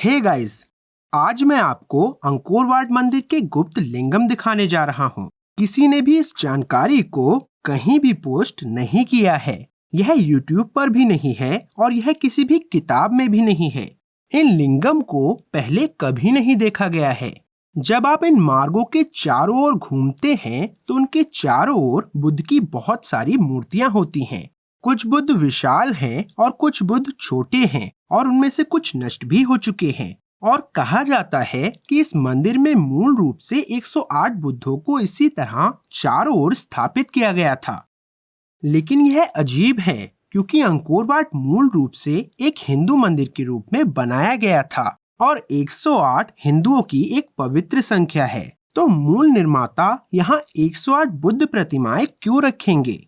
Hey guys, आज मैं आपको अंकोर वाट मंदिर के गुप्त लिंगम दिखाने जा रहा हूँ। किसी ने भी इस जानकारी को कहीं भी पोस्ट नहीं किया है। यह YouTube पर भी नहीं है और यह किसी भी किताब में भी नहीं है। इन लिंगम को पहले कभी नहीं देखा गया है। जब आप इन मार्गों के चारों ओर घूमते हैं तो उनके चारों ओर बुद्ध की बहुत सारी मूर्तियां होती हैं। कुछ बुद्ध विशाल हैं और कुछ बुद्ध छोटे हैं और उनमें से कुछ नष्ट भी हो चुके हैं। और कहा जाता है कि इस मंदिर में मूल रूप से 108 बुद्धों को इसी तरह चारों ओर स्थापित किया गया था। लेकिन यह अजीब है क्योंकि अंकोर वाट मूल रूप से एक हिंदू मंदिर के रूप में बनाया गया था और 108 हिंदुओं की एक पवित्र संख्या है। तो मूल निर्माता यहाँ 108 बुद्ध प्रतिमाएं क्यों रखेंगे?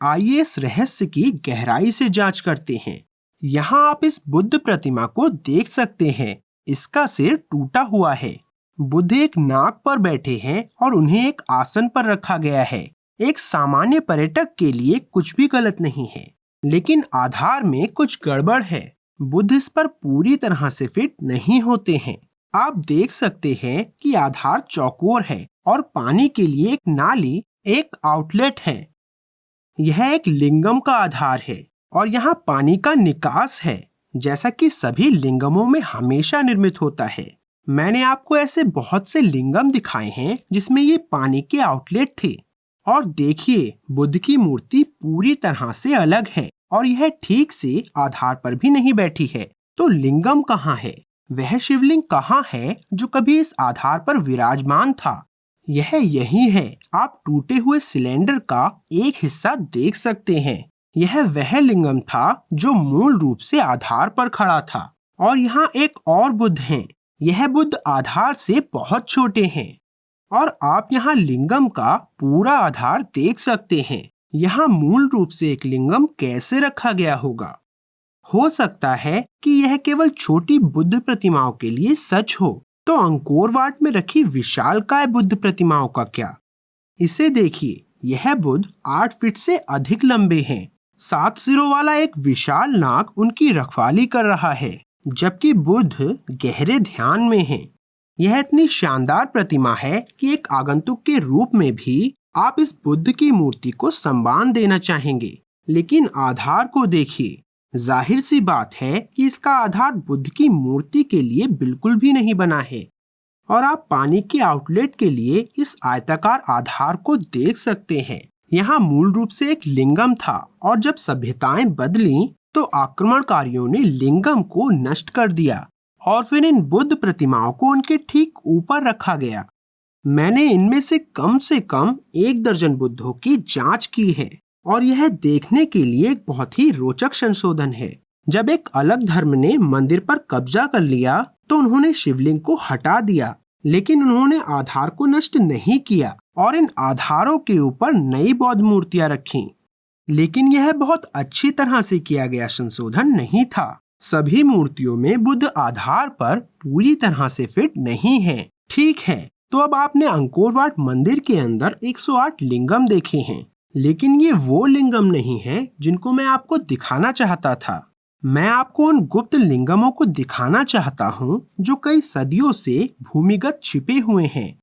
आइए इस रहस्य की गहराई से जांच करते हैं। यहाँ आप इस बुद्ध प्रतिमा को देख सकते हैं। इसका सिर टूटा हुआ है। बुद्ध एक नाग पर बैठे हैं और उन्हें एक आसन पर रखा गया है। एक सामान्य पर्यटक के लिए कुछ भी गलत नहीं है, लेकिन आधार में कुछ गड़बड़ है। बुद्ध इस पर पूरी तरह से फिट नहीं होते हैं। आप देख सकते हैं कि आधार चौकोर है और पानी के लिए एक नाली, एक आउटलेट है। यह एक लिंगम का आधार है और यहाँ पानी का निकास है, जैसा कि सभी लिंगमों में हमेशा निर्मित होता है। मैंने आपको ऐसे बहुत से लिंगम दिखाए हैं जिसमें ये पानी के आउटलेट थे। और देखिए, बुद्ध की मूर्ति पूरी तरह से अलग है और यह ठीक से आधार पर भी नहीं बैठी है। तो लिंगम कहाँ है? वह शिवलिंग कहाँ है जो कभी इस आधार पर विराजमान था? यह यही है। आप टूटे हुए सिलेंडर का एक हिस्सा देख सकते हैं। यह वह लिंगम था जो मूल रूप से आधार पर खड़ा था। और यहाँ एक और बुद्ध हैं। यह बुद्ध आधार से बहुत छोटे हैं। और आप यहाँ लिंगम का पूरा आधार देख सकते हैं। यहाँ मूल रूप से एक लिंगम कैसे रखा गया होगा? हो सकता है कि यह केवल छोटी बुद्ध प्रतिमाओं के लिए सच हो। तो अंकोर वाट में रखी विशालकाय बुद्ध प्रतिमाओं का क्या? इसे देखिए, यह बुद्ध 8 फीट से अधिक लंबे हैं। 7 सिरों वाला एक विशाल नाग उनकी रखवाली कर रहा है, जबकि बुद्ध गहरे ध्यान में हैं। यह इतनी शानदार प्रतिमा है कि एक आगंतुक के रूप में भी आप इस बुद्ध की मूर्ति को सम्मान देना चाहेंगे। लेकिन आधार को देखिए। जाहिर सी बात है कि इसका आधार बुद्ध की मूर्ति के लिए बिल्कुल भी नहीं बना है। और आप पानी के आउटलेट के लिए इस आयताकार आधार को देख सकते हैं। यहाँ मूल रूप से एक लिंगम था और जब सभ्यताएं बदलीं तो आक्रमणकारियों ने लिंगम को नष्ट कर दिया और फिर इन बुद्ध प्रतिमाओं को उनके ठीक ऊपर रखा गया। मैंने इनमें से कम 1 दर्जन बुद्धों की जांच की है और यह देखने के लिए एक बहुत ही रोचक संशोधन है। जब एक अलग धर्म ने मंदिर पर कब्जा कर लिया तो उन्होंने शिवलिंग को हटा दिया, लेकिन उन्होंने आधार को नष्ट नहीं किया और इन आधारों के ऊपर नई बौद्ध मूर्तियां रखीं। लेकिन यह बहुत अच्छी तरह से किया गया संशोधन नहीं था। सभी मूर्तियों में बुद्ध आधार पर पूरी तरह से फिट नहीं है। ठीक है, तो अब आपने अंकोर वाट मंदिर के अंदर 108 लिंगम देखे हैं, लेकिन ये वो लिंगम नहीं है जिनको मैं आपको दिखाना चाहता था। मैं आपको उन गुप्त लिंगमों को दिखाना चाहता हूँ जो कई सदियों से भूमिगत छिपे हुए हैं।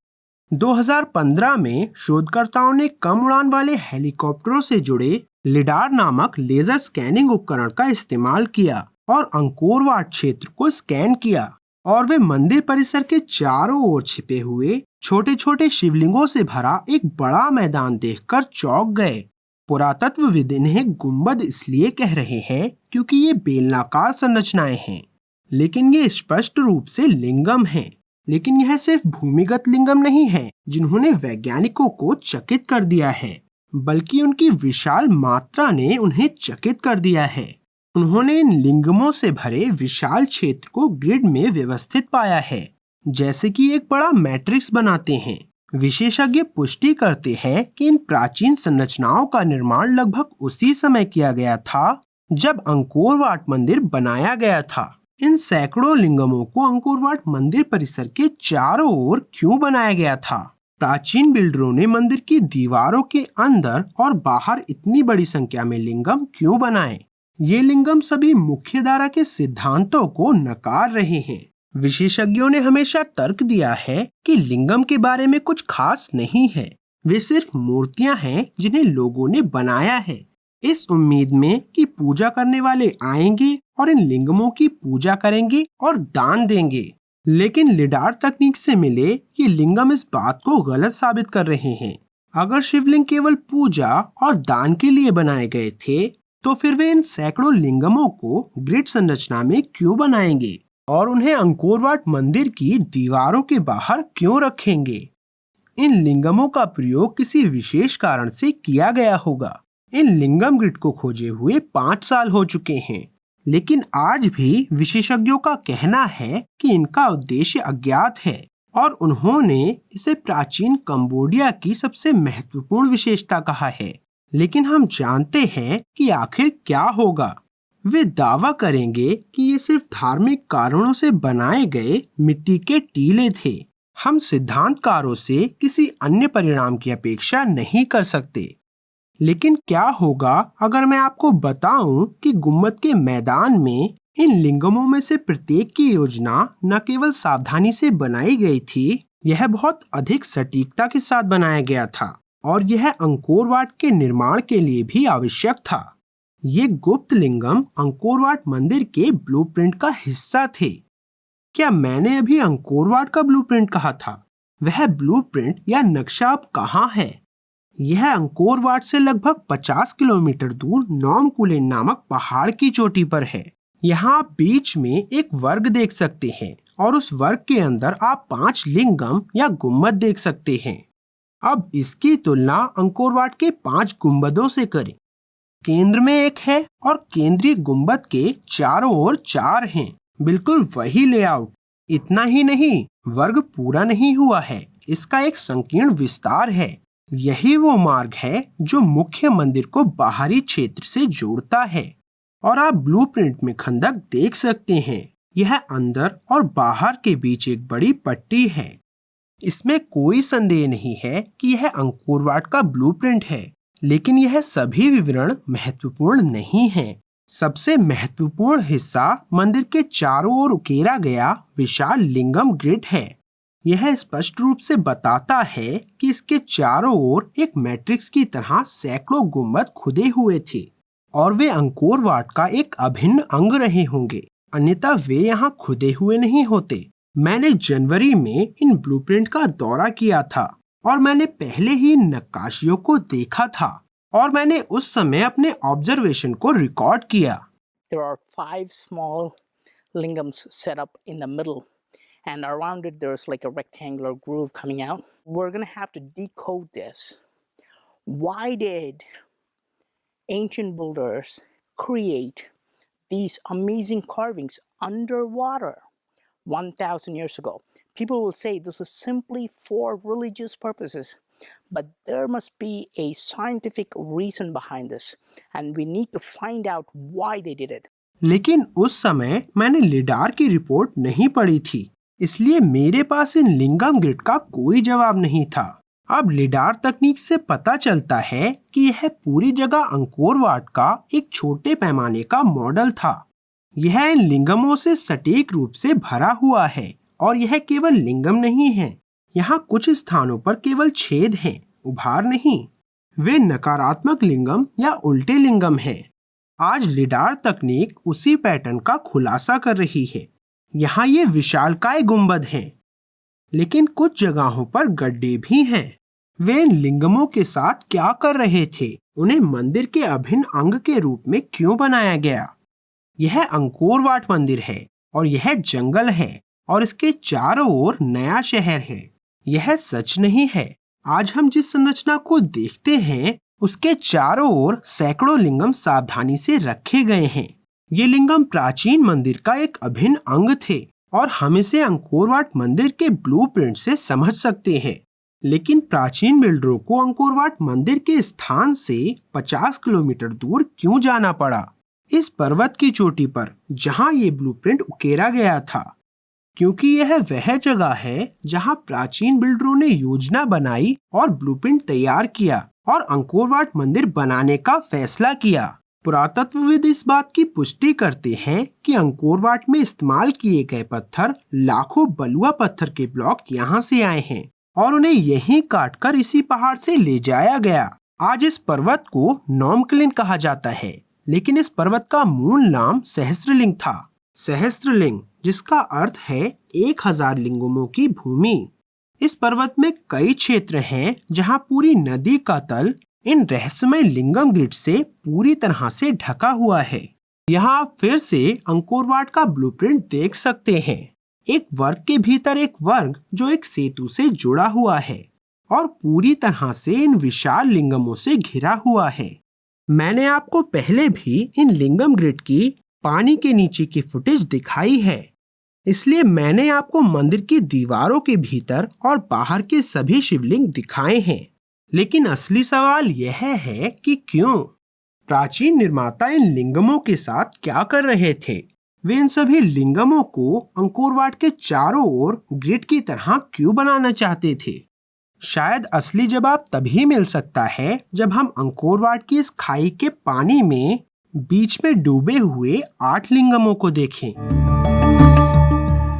2015 में शोधकर्ताओं ने कम उड़ान वाले हेलीकॉप्टरों से जुड़े लिडार नामक लेजर स्कैनिंग उपकरण का इस्तेमाल किया और अंकोर वाट क्षेत्र को स्कैन किया। और वे मंदिर परिसर के चारों ओर छिपे हुए छोटे छोटे शिवलिंगों से भरा एक बड़ा मैदान देखकर चौंक गए। पुरातत्वविद इन्हें गुंबद इसलिए कह रहे हैं क्योंकि ये बेलनाकार संरचनाएं हैं, लेकिन ये स्पष्ट रूप से लिंगम हैं। लेकिन यह सिर्फ भूमिगत लिंगम नहीं है जिन्होंने वैज्ञानिकों को चकित कर दिया है, बल्कि उनकी विशाल मात्रा ने उन्हें चकित कर दिया है। उन्होंने इन लिंगमों से भरे विशाल क्षेत्र को ग्रिड में व्यवस्थित पाया है, जैसे कि एक बड़ा मैट्रिक्स बनाते हैं। विशेषज्ञ पुष्टि करते हैं कि इन प्राचीन संरचनाओं का निर्माण लगभग उसी समय किया गया था जब अंकोर वाट मंदिर बनाया गया था। इन सैकड़ों लिंगमों को अंकोर वाट मंदिर परिसर के चारों ओर क्यों बनाया गया था? प्राचीन बिल्डरों ने मंदिर की दीवारों के अंदर और बाहर इतनी बड़ी संख्या में लिंगम क्यों बनाए? ये लिंगम सभी मुख्य धारा के सिद्धांतों को नकार रहे हैं। विशेषज्ञों ने हमेशा तर्क दिया है कि लिंगम के बारे में कुछ खास नहीं है। वे सिर्फ मूर्तियां हैं जिन्हें लोगों ने बनाया है, इस उम्मीद में कि पूजा करने वाले आएंगे और इन लिंगमों की पूजा करेंगे और दान देंगे। लेकिन लिडार तकनीक से मिले ये लिंगम इस बात को गलत साबित कर रहे हैं। अगर शिवलिंग केवल पूजा और दान के लिए बनाए गए थे, तो फिर वे इन सैकड़ों लिंगमों को ग्रिड संरचना में क्यों बनाएंगे और उन्हें अंकोर वाट मंदिर की दीवारों के बाहर क्यों रखेंगे? इन लिंगमों का प्रयोग किसी विशेष कारण से किया गया होगा। इन लिंगम ग्रिड को खोजे हुए 5 साल हो चुके हैं, लेकिन आज भी विशेषज्ञों का कहना है कि इनका उद्देश्य अज्ञात है और उन्होंने इसे प्राचीन कंबोडिया की सबसे महत्वपूर्ण विशेषता कहा है। लेकिन हम जानते हैं कि आखिर क्या होगा। वे दावा करेंगे कि ये सिर्फ धार्मिक कारणों से बनाए गए मिट्टी के टीले थे। हम सिद्धांतकारों से किसी अन्य परिणाम की अपेक्षा नहीं कर सकते। लेकिन क्या होगा अगर मैं आपको बताऊं कि गुम्बद के मैदान में इन लिंगमों में से प्रत्येक की योजना न केवल सावधानी से बनाई गई थी, यह बहुत अधिक सटीकता के साथ बनाया गया था और यह अंकोर वाट के निर्माण के लिए भी आवश्यक था। ये गुप्त लिंगम अंकोर वाट मंदिर के ब्लूप्रिंट का हिस्सा थे। क्या मैंने अभी अंकोर वाट का ब्लूप्रिंट कहा था? वह ब्लूप्रिंट या नक्शा अब कहाँ है? यह अंकोर वाट से लगभग 50 किलोमीटर दूर नॉमकुलेन नामक पहाड़ की चोटी पर है। यहाँ आप बीच में एक वर्ग देख सकते हैं और उस वर्ग के अंदर आप 5 लिंगम या गुम्बद देख सकते हैं। अब इसकी तुलना अंकोर वाट के 5 गुम्बदों से करें। केंद्र में एक है और केंद्रीय गुम्बद के चारों ओर 4 हैं। बिल्कुल वही लेआउट। इतना ही नहीं, वर्ग पूरा नहीं हुआ है, इसका एक संकीर्ण विस्तार है। यही वो मार्ग है जो मुख्य मंदिर को बाहरी क्षेत्र से जोड़ता है और आप ब्लूप्रिंट में खंडक देख सकते हैं। यह अंदर और बाहर के बीच एक बड़ी पट्टी है। इसमें कोई संदेह नहीं है कि यह अंकोर वाट का ब्लूप्रिंट है, लेकिन यह सभी विवरण महत्वपूर्ण नहीं हैं। सबसे महत्वपूर्ण हिस्सा मंदिर के चारों ओर उकेरा गया विशाल लिंगम ग्रिड है। यह स्पष्ट रूप से बताता है कि इसके चारों ओर एक मैट्रिक्स की तरह सैकड़ों गुंबद खुदे हुए थे और वे अंकोर वाट का एक अभिन्न अंग रहे होंगे, अन्यथा वे यहाँ खुदे हुए नहीं होते। मैंने जनवरी में इन ब्लूप्रिंट का दौरा किया था और मैंने पहले ही नक्काशियों को देखा था और मैंने उस समय अपने ऑब्जर्वेशन को रिकॉर्ड किया। There are 5 small lingams set up in the middle, and around it there's like a rectangular groove coming out. We're going to have to decode this. Why did ancient builders create these amazing carvings underwater 1,000 years ago? People will say this is simply for religious purposes, but there must be a scientific reason behind this, and we need to find out why they did it. लेकिन उस समय मैंने lidar की report नहीं पढ़ी थी, इसलिए मेरे पास इन लिंगम ग्रिड का कोई जवाब नहीं था। अब लिडार तकनीक से पता चलता है कि यह पूरी जगह अंकोर वाट का एक छोटे पैमाने का मॉडल था। यह इन लिंगमों से सटीक रूप से भरा हुआ है और यह केवल लिंगम नहीं है। यहाँ कुछ स्थानों पर केवल छेद हैं, उभार नहीं। वे नकारात्मक लिंगम या उल्टे लिंगम हैं। आज लिडार तकनीक उसी पैटर्न का खुलासा कर रही है। यहाँ ये विशालकाय गुंबद हैं, लेकिन कुछ जगहों पर गड्ढे भी हैं। वे इन लिंगमों के साथ क्या कर रहे थे? उन्हें मंदिर के अभिन्न अंग के रूप में क्यों बनाया गया? यह अंकोर वाट मंदिर है और यह जंगल है और इसके चारों ओर नया शहर है। यह सच नहीं है। आज हम जिस संरचना को देखते हैं उसके चारों ओर सैकड़ों लिंगम सावधानी से रखे गए हैं। ये लिंगम प्राचीन मंदिर का एक अभिन्न अंग थे और हम इसे अंकोर वाट मंदिर के ब्लूप्रिंट से समझ सकते हैं। लेकिन प्राचीन बिल्डरों को अंकोर वाट मंदिर के स्थान से 50 किलोमीटर दूर क्यों जाना पड़ा? इस पर्वत की चोटी पर जहां ये ब्लूप्रिंट उकेरा गया था, क्योंकि यह वह जगह है जहां प्राचीन बिल्डरों ने योजना बनाई और ब्लूप्रिंट तैयार किया और अंकोर वाट मंदिर बनाने का फैसला किया। पुरातत्वविद इस बात की पुष्टि करते हैं कि अंकोर वाट में इस्तेमाल किए गए पत्थर लाखों बलुआ पत्थर के ब्लॉक यहाँ से आए हैं और उन्हें यहीं काटकर इसी पहाड़ से ले जाया गया। आज इस पर्वत को नॉमक्लिन कहा जाता है, लेकिन इस पर्वत का मूल नाम सहस्त्रलिंग था। सहस्त्रलिंग, जिसका अर्थ है 1000 लिंगमों की भूमि। इस पर्वत में कई क्षेत्र हैं जहां पूरी नदी का तल इन रहस्यमय लिंगम ग्रिड से पूरी तरह से ढका हुआ है। यहाँ आप फिर से अंकोर वाट का ब्लूप्रिंट देख सकते हैं। एक वर्ग के भीतर एक वर्ग जो एक सेतु से जुड़ा हुआ है और पूरी तरह से इन विशाल लिंगमों से घिरा हुआ है। मैंने आपको पहले भी इन लिंगम ग्रिड की पानी के नीचे की फुटेज दिखाई है, इसलिए मैंने आपको मंदिर की दीवारों के भीतर और बाहर के सभी शिवलिंग दिखाए हैं। लेकिन असली सवाल यह है कि क्यों? प्राचीन निर्माता इन लिंगमों के साथ क्या कर रहे थे? वे इन सभी लिंगमों को अंकोर वाट के चारों ओर ग्रिड की तरह क्यों बनाना चाहते थे? शायद असली जवाब तभी मिल सकता है जब हम अंकोर वाट की इस खाई के पानी में बीच में डूबे हुए 8 लिंगमों को देखें।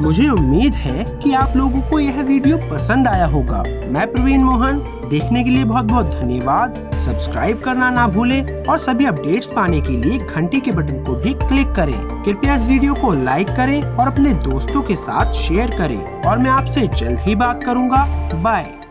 मुझे उम्मीद है कि आप लोगों को यह वीडियो पसंद आया होगा। मैं प्रवीण मोहन, देखने के लिए बहुत बहुत धन्यवाद। सब्सक्राइब करना ना भूलें और सभी अपडेट्स पाने के लिए घंटी के बटन को भी क्लिक करें। कृपया इस वीडियो को लाइक करें और अपने दोस्तों के साथ शेयर करें और मैं आपसे जल्द ही बात करूंगा। बाय।